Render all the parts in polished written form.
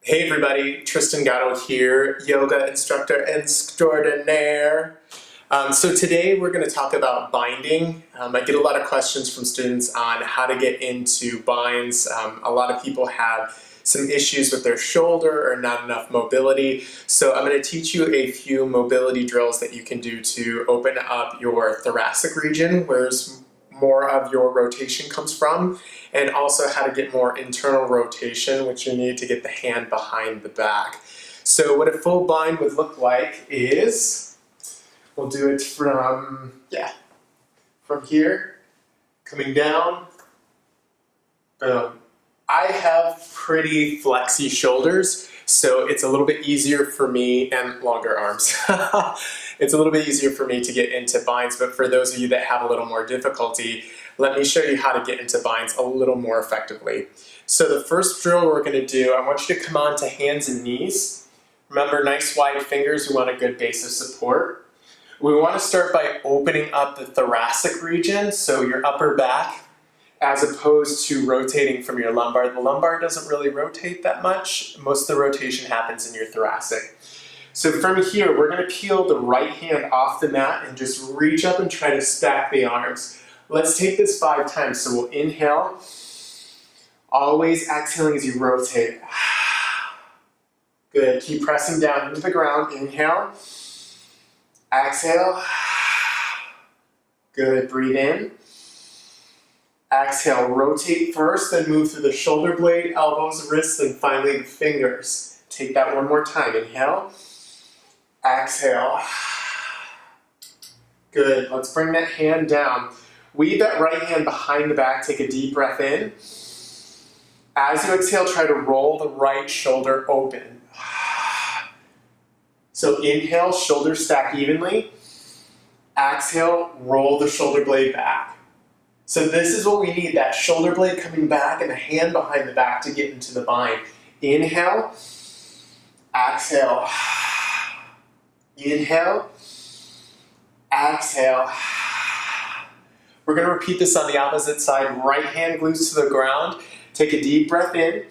Hey everybody, Tristan Gatto here, yoga instructor extraordinaire. So today we're going to talk about binding. I get a lot of questions from students on how to get into binds. A lot of people have some issues with their shoulder or not enough mobility. So I'm going to teach you a few mobility drills that you can do to open up your thoracic region, where more of your rotation comes from, and also how to get more internal rotation, which you need to get the hand behind the back. So what a full bind would look like is, we'll do it from here, coming down, boom. I have pretty flexy shoulders, so it's a little bit easier for me, and longer arms. It's a little bit easier for me to get into binds, but for those of you that have a little more difficulty, let me show you how to get into binds a little more effectively. So the first drill we're going to do, I want you to come on to hands and knees. Remember, nice wide fingers, we want a good base of support. We want to start by opening up the thoracic region, so your upper back, as opposed to rotating from your lumbar. The lumbar doesn't really rotate that much. Most of the rotation happens in your thoracic. So from here, we're going to peel the right hand off the mat and just reach up and try to stack the arms. Let's take this 5 times. So we'll inhale, always exhaling as you rotate. Good. Keep pressing down into the ground. Inhale, exhale. Good. Breathe in. Exhale, rotate first, then move through the shoulder blade, elbows, wrists, and finally the fingers. Take that one more time. Inhale, exhale. Good. Let's bring that hand down. Weave that right hand behind the back. Take a deep breath in. As you exhale, try to roll the right shoulder open. So inhale, shoulders stack evenly. Exhale, roll the shoulder blade back. So this is what we need, that shoulder blade coming back and the hand behind the back to get into the bind. Inhale, exhale, inhale, exhale. We're going to repeat this on the opposite side. Right hand glues to the ground. Take a deep breath in.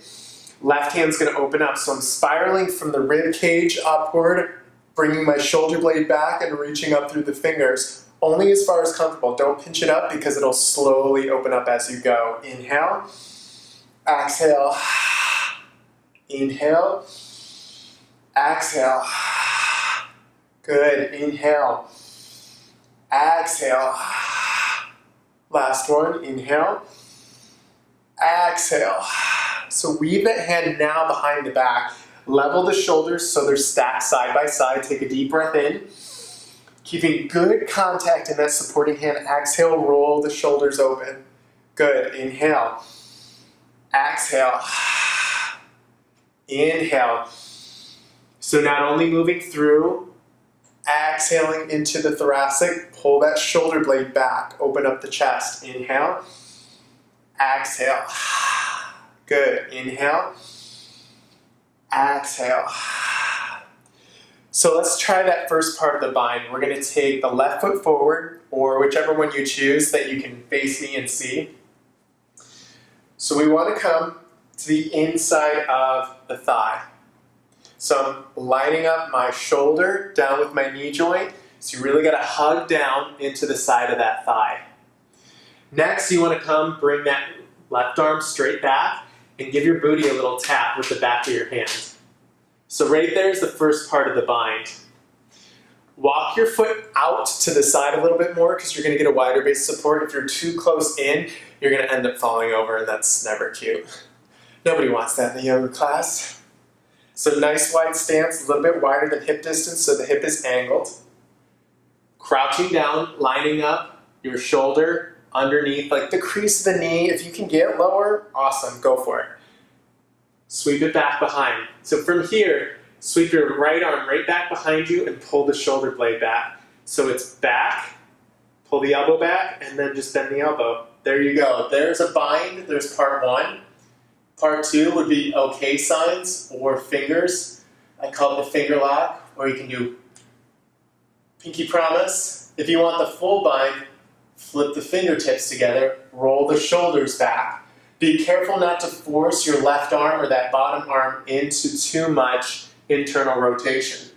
Left hand's going to open up. So I'm spiraling from the rib cage upward, bringing my shoulder blade back and reaching up through the fingers. Only as far as comfortable. Don't pinch it up because it'll slowly open up as you go. Inhale, exhale, inhale, exhale. Good. Inhale, exhale. Last one. Inhale, exhale. So weave that hand now behind the back. Level the shoulders so they're stacked side by side. Take a deep breath in. Keeping good contact in that supporting hand. Exhale, roll the shoulders open. Good. Inhale. Exhale. Inhale. So not only moving through, exhaling into the thoracic, pull that shoulder blade back. Open up the chest. Inhale. Exhale. Good. Inhale. Exhale. So let's try that first part of the bind. We're going to take the left foot forward, or whichever one you choose that you can face me and see. So we want to come to the inside of the thigh. So I'm lining up my shoulder down with my knee joint. So you really got to hug down into the side of that thigh. Next, you want to come, bring that left arm straight back and give your booty a little tap with the back of your hand. So right there is the first part of the bind. Walk your foot out to the side a little bit more because you're going to get a wider base support. If you're too close in, you're going to end up falling over, and that's never cute. Nobody wants that in the yoga class. So nice wide stance, a little bit wider than hip distance so the hip is angled. Crouching down, lining up your shoulder underneath, like the crease of the knee. If you can get lower, awesome, go for it. Sweep it back behind. So from here, sweep your right arm right back behind you and pull the shoulder blade back. So it's back, pull the elbow back, and then just bend the elbow. There you go. There's a bind. There's part 1. Part 2 would be okay signs or fingers. I call it the finger lock, or you can do pinky promise. If you want the full bind, flip the fingertips together, roll the shoulders back. Be careful not to force your left arm or that bottom arm into too much internal rotation.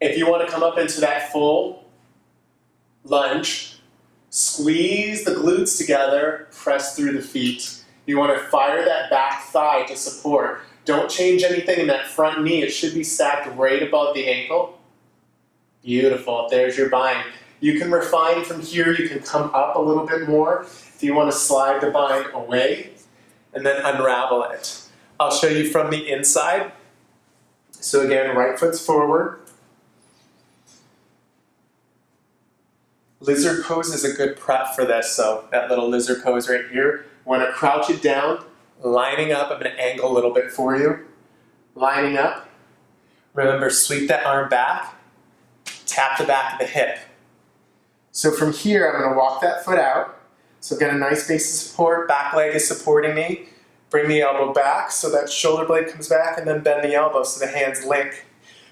If you want to come up into that full lunge, squeeze the glutes together, press through the feet. You want to fire that back thigh to support. Don't change anything in that front knee. It should be stacked right above the ankle. Beautiful. There's your bind. You can refine from here. You can come up a little bit more if you want to slide the bind away and then unravel it. I'll show you from the inside. So again, right foot's forward. Lizard pose is a good prep for this, so that little lizard pose right here. Want to crouch it down, lining up. I'm going to angle a little bit for you. Lining up. Remember, sweep that arm back, tap the back of the hip. So from here, I'm going to walk that foot out. So get a nice base of support, back leg is supporting me. Bring the elbow back so that shoulder blade comes back, and then bend the elbow so the hands link.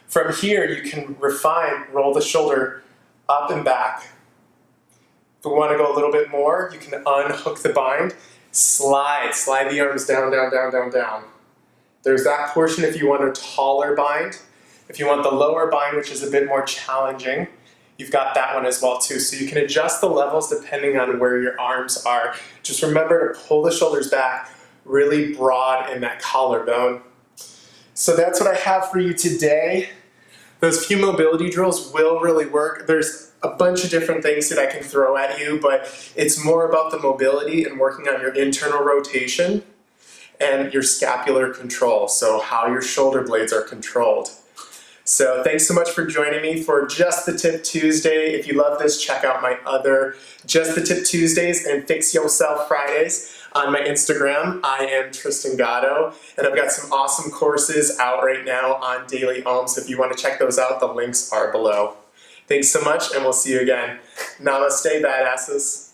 From here, you can refine, roll the shoulder up and back. If we want to go a little bit more, you can unhook the bind, slide the arms down, down, down, down, down. There's that portion if you want a taller bind. If you want the lower bind, which is a bit more challenging, you've got that one as well too. So you can adjust the levels depending on where your arms are. Just remember to pull the shoulders back, really broad in that collarbone. So that's what I have for you today. Those few mobility drills will really work. There's a bunch of different things that I can throw at you, but it's more about the mobility and working on your internal rotation and your scapular control, so how your shoulder blades are controlled. So thanks so much for joining me for Just the Tip Tuesday. If you love this, check out my other Just the Tip Tuesdays and Fix Yourself Fridays on my Instagram. I am Tristan Gatto, and I've got some awesome courses out right now on Daily Om, so if you want to check those out, the links are below. Thanks so much, and we'll see you again. Namaste, badasses.